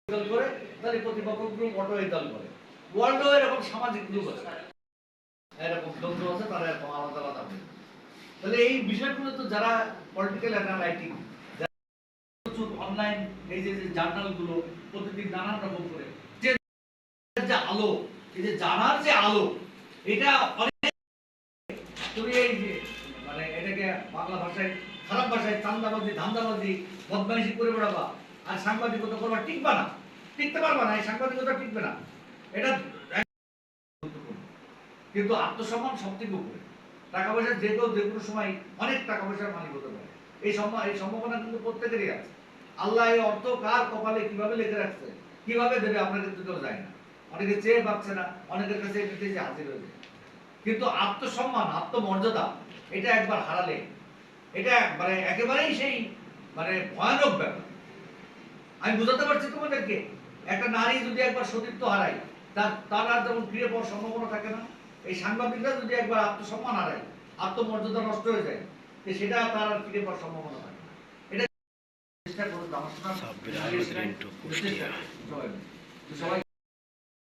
করে তাহলে প্রতিপক্ষ গ্রুপ অটো দল করে। ওয়ার্ল্ডও এরকম সামাজিক গ্রুপ আছে, এরকম দ্বন্দ্ব আছে, তারা এরকম আলাদা আলাদা হবে। তাহলে এই বিষয়গুলো তো যারা পলিটিক্যাল অ্যানালাইটিক, অনলাইন এই যে জার্নালগুলো প্রতিদিন নানান রকম করে যে আলো, এই যে জানার যে আলো, এটা অনেক তুমি এই যে মানে এটাকে বাংলা ভাষায় খারাপ ভাষায় চান্দাবাজি ধান্দাবাজি বদমাইশি করে বেড়াবা আর সাংবাদিকতা করবা, টিকবা না, টিকতে পারবা না, এই সাংবাদিকতা টিকবে না। এটা কিন্তু আত্মসম্মান সবথেকে উপরে। টাকা পয়সা যে কেউ যে কোনো সময় অনেক টাকা পয়সার মালিক হতে পারে, এই সম্ভাবনা কিন্তু প্রত্যেকেরই আছে। আল্লাহ এই অর্থ কার কপালে কিভাবে লিখে রাখছে, কিভাবে দেবে আপনার কিন্তু কেউ যায় না। অনেকে চেয়ে পাচ্ছে না, অনেকের কাছে এমনিতেই যে হাজির হয়ে যায়। কিন্তু আত্মসম্মান, আত্মমর্যাদা, এটা একবার হারালে এটা মানে একেবারেই সেই মানে ভয়ানক ব্যাপার। আমি বুঝাতে পারছি তোমাদেরকে, একটা নারী যদি একবার সতীত্ব হারায়, তার আর যেমন ফিরে পাওয়ার সম্ভাবনা থাকে না, এই সাংবাদিকরা যদি একবার আত্মসম্মান হারায়, আত্মমর্যাদা নষ্ট হয়ে যায়, সেটা তার আর ফিরে পাওয়ার সম্ভাবনা থাকে না। এটা চেষ্টা করুন, আমার সবাই